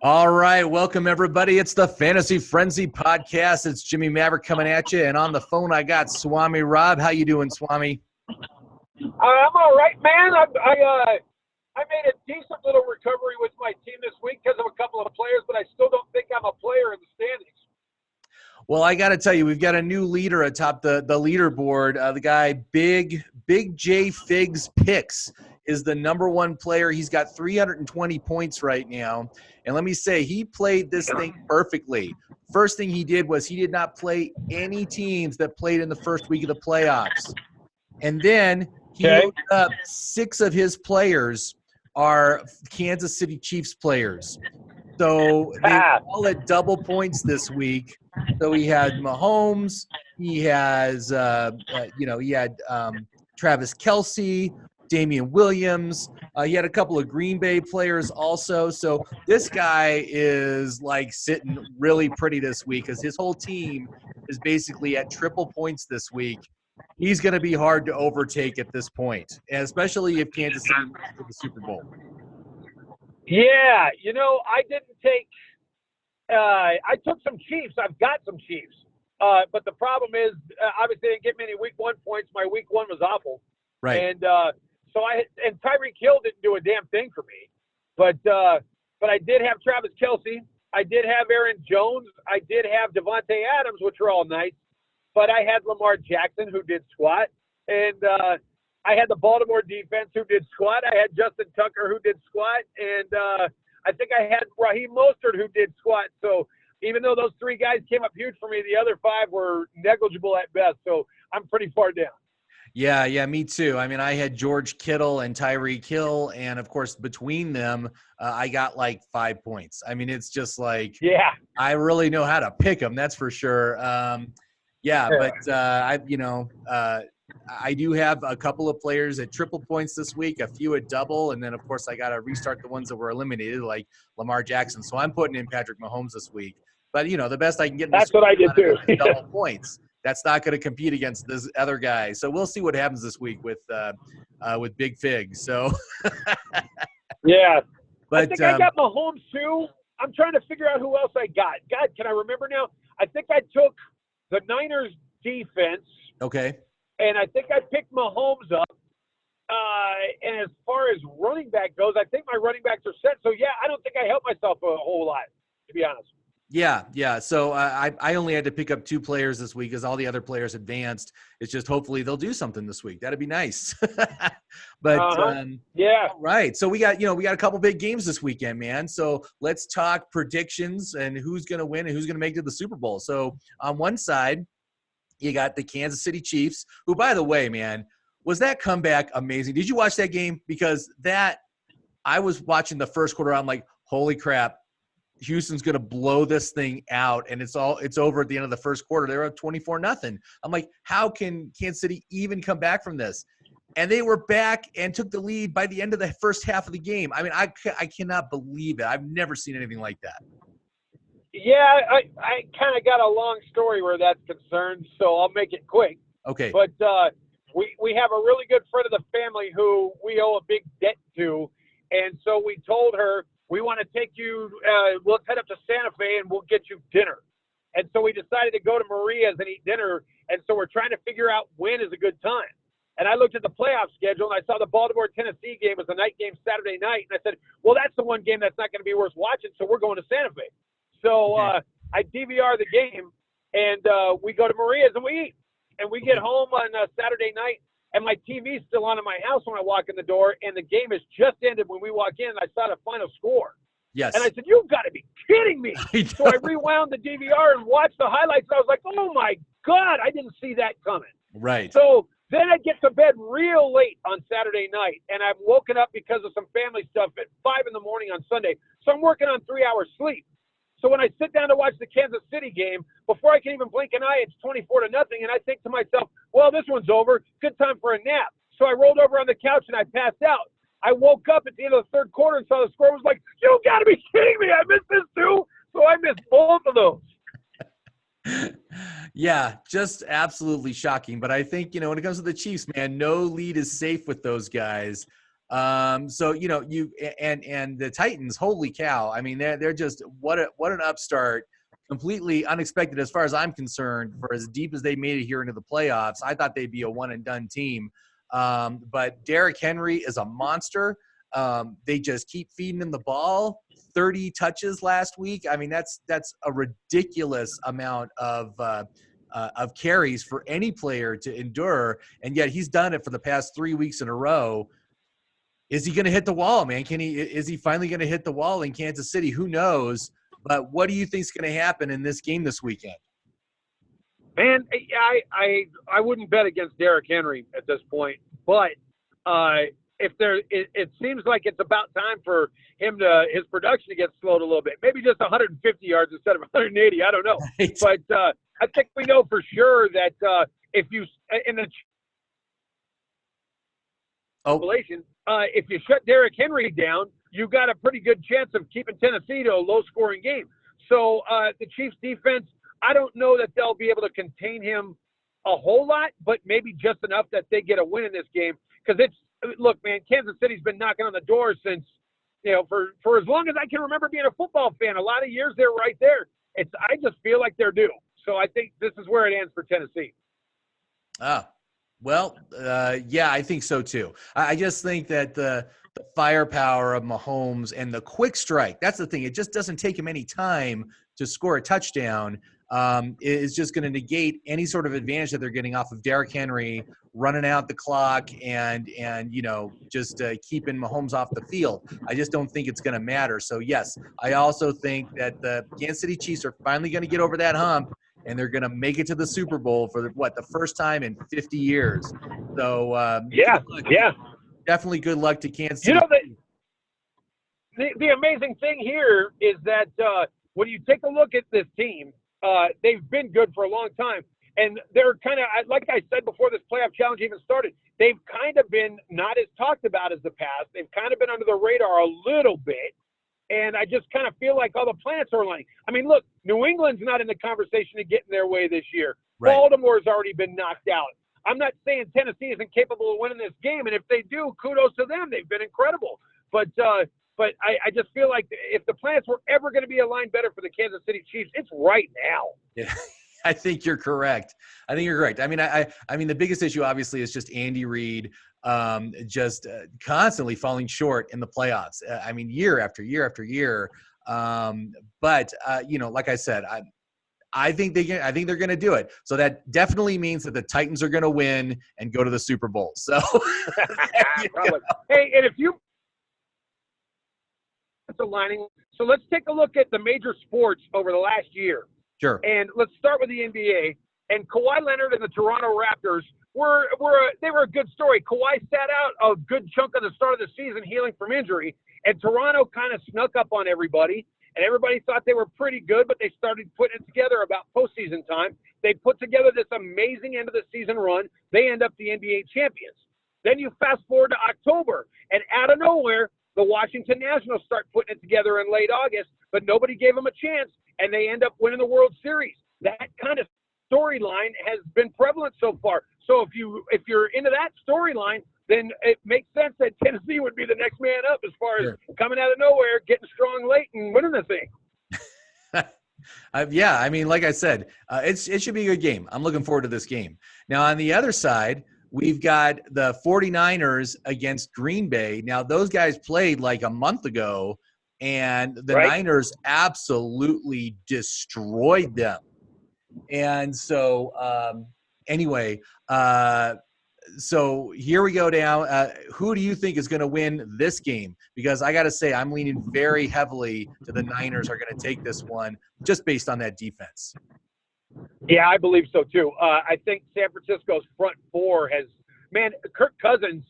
All right, welcome everybody. It's the Fantasy Frenzy podcast. It's Jimmie Maverick coming at you, and on the phone I got Swami Rob. How you doing, Swami? I'm all right, man. I made a decent little recovery with my team this week because of a couple of players, but I still don't think I'm a player in the standings. Well, I got to tell you, we've got a new leader atop the leaderboard. The guy, Big J Figs Picks, is the number one player. He's got 320 points right now. And let me say, he played this thing perfectly. First thing he did was he did not play any teams that played in the first week of the playoffs. And then he looked up 6 of his players are Kansas City Chiefs players. So they were all at double points this week. So he had Mahomes, he has, he had Travis Kelce, Damian Williams. He had a couple of Green Bay players also. So this guy is like sitting really pretty this week because his whole team is basically at triple points this week. He's going to be hard to overtake at this point, and especially if Kansas City wins to the Super Bowl. Yeah, I didn't take I took some Chiefs. I've got some Chiefs. But the problem is, obviously, I didn't get many week 1 points. My week 1 was awful. Right. And and Tyreek Hill didn't do a damn thing for me. But I did have Travis Kelce. I did have Aaron Jones. I did have Devontae Adams, which were all nice. But I had Lamar Jackson, who did squat. And I had the Baltimore defense, who did squat. I had Justin Tucker, who did squat. And I think I had Raheem Mostert, who did squat. So even though those 3 guys came up huge for me, the other 5 were negligible at best. So I'm pretty far down. Yeah, me too. I mean, I had George Kittle and Tyreek Hill, and of course, between them, I got like 5 points. I mean, it's just like, I really know how to pick them. That's for sure. I do have a couple of players at triple points this week, a few at double, and then of course I got to restart the ones that were eliminated, like Lamar Jackson. So I'm putting in Patrick Mahomes this week. But the best I can get. That's what I did too. Double points. That's not going to compete against this other guy. So we'll see what happens this week with Big Fig. So. Yeah. But, I think I got Mahomes too. I'm trying to figure out who else I got. God, can I remember now? I think I took the Niners defense. Okay. And I think I picked Mahomes up. And as far as running back goes, I think my running backs are set. So, I don't think I helped myself a whole lot, to be honest. Yeah. So I only had to pick up 2 players this week because all the other players advanced. It's just hopefully they'll do something this week. That'd be nice. But all right. So we got a couple big games this weekend, man. So let's talk predictions and who's going to win and who's going to make it to the Super Bowl. So on one side, you got the Kansas City Chiefs, who, by the way, man, was that comeback amazing? Did you watch that game? Because I was watching the first quarter. I'm like, holy crap. Houston's going to blow this thing out, and it's over at the end of the first quarter. They're up 24-0. I'm like, how can Kansas City even come back from this? And they were back and took the lead by the end of the first half of the game. I mean, I cannot believe it. I've never seen anything like that. Yeah, I kind of got a long story where that's concerned, so I'll make it quick. Okay. But we have a really good friend of the family who we owe a big debt to, and so we told her, we want to take you, we'll head up to Santa Fe and we'll get you dinner. And so we decided to go to Maria's and eat dinner. And so we're trying to figure out when is a good time. And I looked at the playoff schedule and I saw the Baltimore-Tennessee game was a night game Saturday night. And I said, well, that's the one game that's not going to be worth watching. So we're going to Santa Fe. So I DVR the game and we go to Maria's and we eat. And we get home on Saturday night. And my TV's still on in my house when I walk in the door, and the game has just ended when we walk in, and I saw the final score. Yes. And I said, you've got to be kidding me. So I rewound the DVR and watched the highlights, and I was like, oh, my God, I didn't see that coming. Right. So then I get to bed real late on Saturday night, and I'm woken up because of some family stuff at 5 in the morning on Sunday. So I'm working on 3 hours sleep. So when I sit down to watch the Kansas City game, before I can even blink an eye, it's 24-0, and I think to myself, well, this one's over. Good time for a nap. So I rolled over on the couch and I passed out. I woke up at the end of the third quarter and saw the score. I was like, you got to be kidding me. I missed this too. So I missed both of those. Yeah, just absolutely shocking. But I think, when it comes to the Chiefs, man, no lead is safe with those guys. So and the Titans, holy cow! I mean, they're just what an upstart. Completely unexpected as far as I'm concerned. For as deep as they made it here into the playoffs, I thought they'd be a one and done team. But Derrick Henry is a monster. They just keep feeding him the ball. 30 touches last week. I mean, that's a ridiculous amount of carries for any player to endure, and yet he's done it for the past 3 weeks in a row. Is he going to hit the wall, man? Is he finally going to hit the wall in Kansas City? Who knows? But what do you think is going to happen in this game this weekend? Man, I wouldn't bet against Derrick Henry at this point, but it seems like it's about time for him his production to get slowed a little bit. Maybe just 150 yards instead of 180. I don't know, right. But I think we know for sure that if you in the if you shut Derrick Henry down, you've got a pretty good chance of keeping Tennessee to a low-scoring game. So the Chiefs' defense, I don't know that they'll be able to contain him a whole lot, but maybe just enough that they get a win in this game. Because look, man, Kansas City's been knocking on the door since, for as long as I can remember being a football fan. A lot of years they're right there. I just feel like they're due. So I think this is where it ends for Tennessee. Well, yeah, I think so too. I just think that the firepower of Mahomes and the quick strike, that's the thing. It just doesn't take him any time to score a touchdown. Is just going to negate any sort of advantage that they're getting off of Derrick Henry running out the clock and just keeping Mahomes off the field. I just don't think it's going to matter. So, yes, I also think that the Kansas City Chiefs are finally going to get over that hump, and they're going to make it to the Super Bowl for the first time in 50 years. So, definitely good luck to Kansas City. The amazing thing here is that when you take a look at this team, they've been good for a long time. And they're kind of, like I said before this playoff challenge even started, they've kind of been not as talked about as the past. They've kind of been under the radar a little bit. And I just kind of feel like all the planets are aligning. I mean, look, New England's not in the conversation to get in their way this year. Right. Baltimore's already been knocked out. I'm not saying Tennessee isn't capable of winning this game. And if they do, kudos to them. They've been incredible. But I just feel like if the planets were ever going to be aligned better for the Kansas City Chiefs, it's right now. Yeah, I think you're correct. I mean, I mean, the biggest issue obviously is just Andy Reid just constantly falling short in the playoffs. I mean, year after year after year. But like I said, I think they're going to do it. So that definitely means that the Titans are going to win and go to the Super Bowl. So, hey, and if you aligning. So let's take a look at the major sports over the last year. Sure. And let's start with the NBA. And Kawhi Leonard and the Toronto Raptors were a good story. Kawhi sat out a good chunk of the start of the season healing from injury, and Toronto kind of snuck up on everybody. And everybody thought they were pretty good, but they started putting it together about postseason time. They put together this amazing end of the season run. They end up the NBA champions. Then you fast forward to October, and out of nowhere, the Washington Nationals start putting it together in late August, but nobody gave them a chance, and they end up winning the World Series. That kind of storyline has been prevalent so far. So if you're into that storyline, then it makes sense that Tennessee would be the next man up as far as coming out of nowhere, getting strong late, and winning the thing. Yeah, I mean, like I said, it should be a good game. I'm looking forward to this game. Now, on the other side, we've got the 49ers against Green Bay. Now, those guys played like a month ago, and the Niners absolutely destroyed them. And so, anyway, so here we go down. Who do you think is going to win this game? Because I got to say, I'm leaning very heavily to the Niners are going to take this one just based on that defense. Yeah, I believe so too. I think San Francisco's front four Kirk Cousins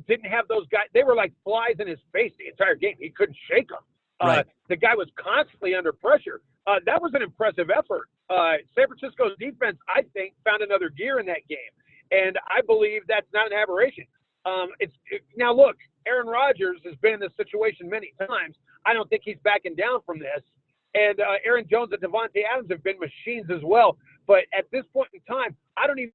didn't have those guys. They were like flies in his face the entire game. He couldn't shake them. The guy was constantly under pressure. That was an impressive effort. San Francisco's defense, I think, found another gear in that game. And I believe that's not an aberration. Now, look, Aaron Rodgers has been in this situation many times. I don't think he's backing down from this. And Aaron Jones and Devontae Adams have been machines as well. But at this point in time, I don't even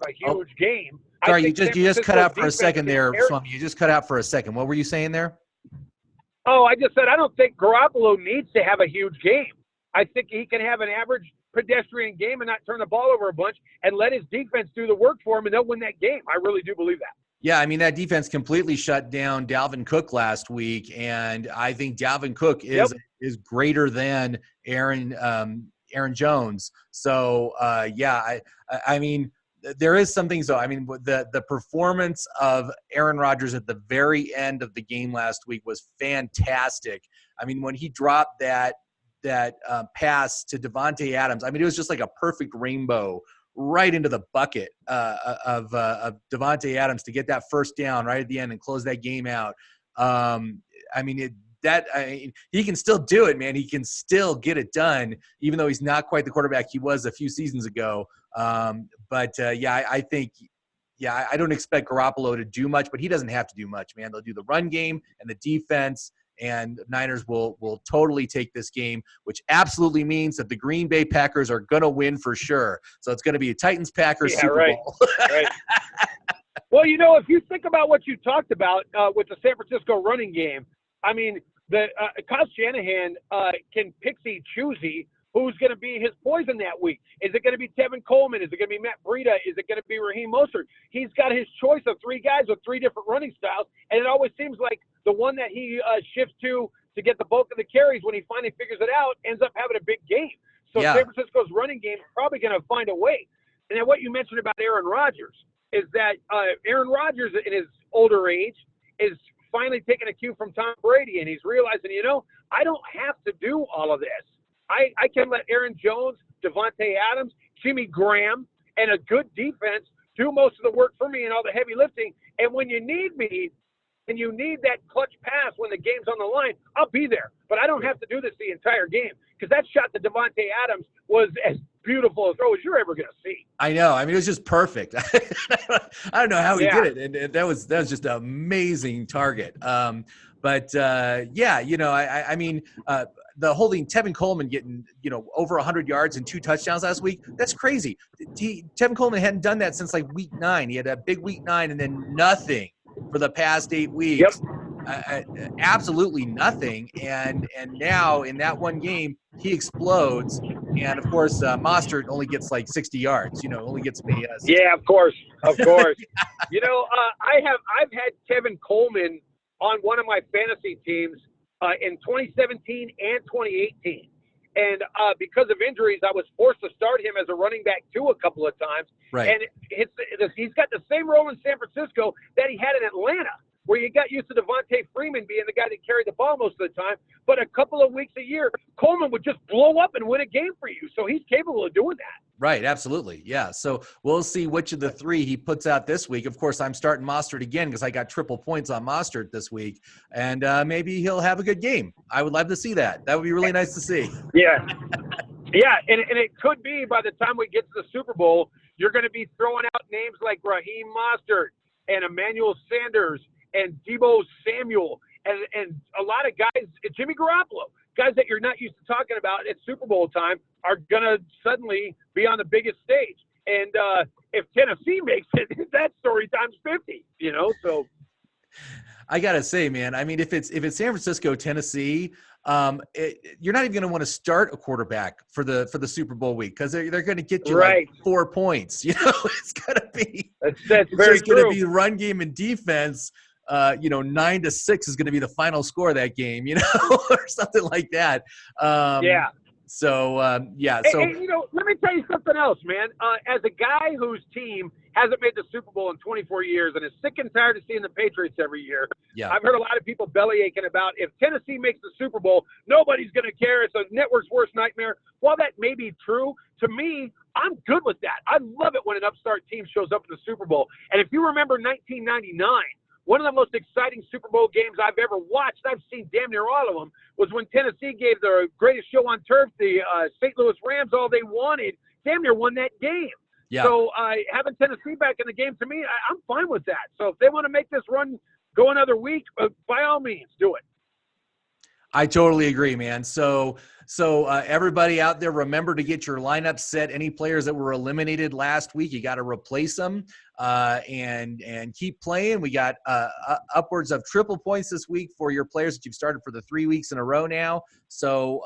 a huge game. Sorry, I you think just cut out for a second there, Ari- Swami. You just cut out for a second. What were you saying there? Oh, I just said I don't think Garoppolo needs to have a huge game. I think he can have an average pedestrian game and not turn the ball over a bunch and let his defense do the work for him, and they'll win that game. I really do believe that. Yeah, I mean, that defense completely shut down Dalvin Cook last week, and I think Dalvin Cook is greater than Aaron Jones. So, I mean, there is some things, though. I mean, the performance of Aaron Rodgers at the very end of the game last week was fantastic. I mean, when he dropped that pass to Devontae Adams, I mean, it was just like a perfect rainbow right into the bucket of Devontae Adams to get that first down right at the end and close that game out. I mean, he can still do it, man. He can still get it done, even though he's not quite the quarterback he was a few seasons ago. I think I don't expect Garoppolo to do much, but he doesn't have to do much, man. They'll do the run game and the defense, and Niners will totally take this game, which absolutely means that the Green Bay Packers are going to win for sure. So it's going to be a Titans-Packers Super Bowl. Right. Well, if you think about what you talked about with the San Francisco running game, I mean, Kyle Shanahan can picksy-choosy who's going to be his poison that week. Is it going to be Tevin Coleman? Is it going to be Matt Breida? Is it going to be Raheem Mostert? He's got his choice of three guys with three different running styles, and it always seems like the one that he shifts to get the bulk of the carries when he finally figures it out ends up having a big game. So San Francisco's running game is probably going to find a way. And then what you mentioned about Aaron Rodgers is that Aaron Rodgers in his older age is finally taking a cue from Tom Brady, and he's realizing, I don't have to do all of this. I can let Aaron Jones, Devontae Adams, Jimmy Graham, and a good defense do most of the work for me and all the heavy lifting. And when you need me and you need that clutch pass when the game's on the line, I'll be there. But I don't have to do this the entire game, because that shot to Devontae Adams was as beautiful a throw as you're ever going to see. I know. I mean, it was just perfect. I don't know how he did it. And that was just an amazing target. The holding Tevin Coleman getting, over 100 yards and 2 touchdowns last week, that's crazy. Tevin Coleman hadn't done that since like week 9. He had a big week 9 and then nothing for the past 8 weeks. Absolutely nothing. And now in that one game, he explodes. And, of course, Mostert only gets like 60 yards, only gets me. Of course. I've had Tevin Coleman on one of my fantasy teams in 2017 and 2018. And because of injuries, I was forced to start him as a running back too a couple of times. Right. And he's got the same role in San Francisco that he had in Atlanta, where you got used to Devontae Freeman being the guy that carried the ball most of the time. But a couple of weeks a year, Coleman would just blow up and win a game for you. So he's capable of doing that. Right, absolutely. Yeah, so we'll see which of the 3 he puts out this week. Of course, I'm starting Mostert again because I got triple points on Mostert this week. And maybe he'll have a good game. I would love to see that. That would be really nice to see. Yeah, and it could be by the time we get to the Super Bowl, you're going to be throwing out names like Raheem Mostert and Emmanuel Sanders and Deebo Samuel and a lot of guys, Jimmy Garoppolo, guys that you're not used to talking about at Super Bowl time are going to suddenly be on the biggest stage. And if Tennessee makes it, that's story times 50, so. I got to say, man, I mean, if it's San Francisco, Tennessee, you're not even going to want to start a quarterback for the Super Bowl week because they're going to get you like 4 points. It's going to be that's very going to be run game and defense. 9-6 is going to be the final score of that game, or something like that. So, let me tell you something else, man. As a guy whose team hasn't made the Super Bowl in 24 years and is sick and tired of seeing the Patriots every year, I've heard a lot of people bellyaching about if Tennessee makes the Super Bowl, nobody's going to care. It's a network's worst nightmare. While that may be true, to me, I'm good with that. I love it when an upstart team shows up in the Super Bowl. And if you remember 1999, one of the most exciting Super Bowl games I've ever watched, I've seen damn near all of them, was when Tennessee gave the greatest show on turf, the St. Louis Rams, all they wanted. Damn near won that game. Yeah. So having Tennessee back in the game, to me, I'm fine with that. So if they want to make this run go another week, by all means, do it. I totally agree, man. So So everybody out there, remember to get your lineup set. Any players that were eliminated last week, you got to replace them and keep playing. We got upwards of triple points this week for your players that you've started for the 3 weeks in a row now. So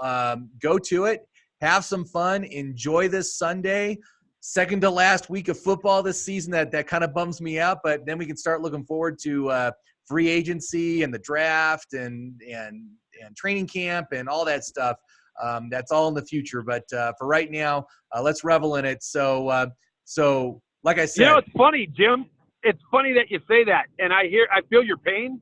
go to it. Have some fun. Enjoy this Sunday. Second to last week of football this season. That kind of bums me out, but then we can start looking forward to free agency and the draft and training camp and all that stuff. That's all in the future. But for right now, let's revel in it. So like I said. You know, it's funny, Jim. It's funny that you say that. And I feel your pain.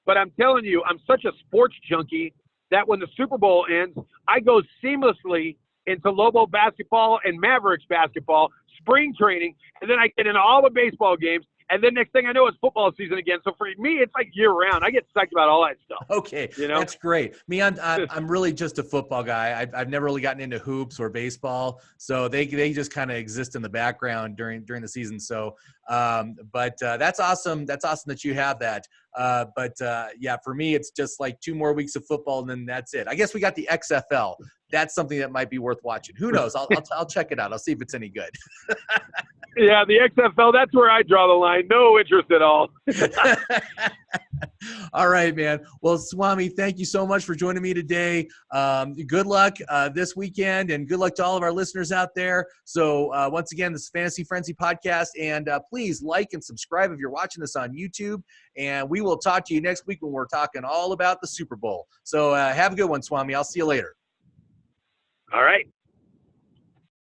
But I'm telling you, I'm such a sports junkie that when the Super Bowl ends, I go seamlessly into Lobo basketball and Mavericks basketball, spring training, and then I get into all the baseball games. And then next thing I know, it's football season again. So for me, it's like year round. I get psyched about all that stuff. Okay, you know? That's great. Me, I'm really just a football guy. I've never really gotten into hoops or baseball, so they just kind of exist in the background during the season. So, but that's awesome. That's awesome that you have that. But yeah, for me, it's just like 2 more weeks of football, and then that's it. I guess we got the XFL. That's something that might be worth watching. Who knows? I'll check it out. I'll see if it's any good. Yeah, the XFL, that's where I draw the line. No interest at all. All right, man. Well, Swami, thank you so much for joining me today. Good luck this weekend, and good luck to all of our listeners out there. So once again, this is Fantasy Frenzy Podcast, and please like and subscribe if you're watching this on YouTube, and we will talk to you next week when we're talking all about the Super Bowl. So have a good one, Swami. I'll see you later. All right.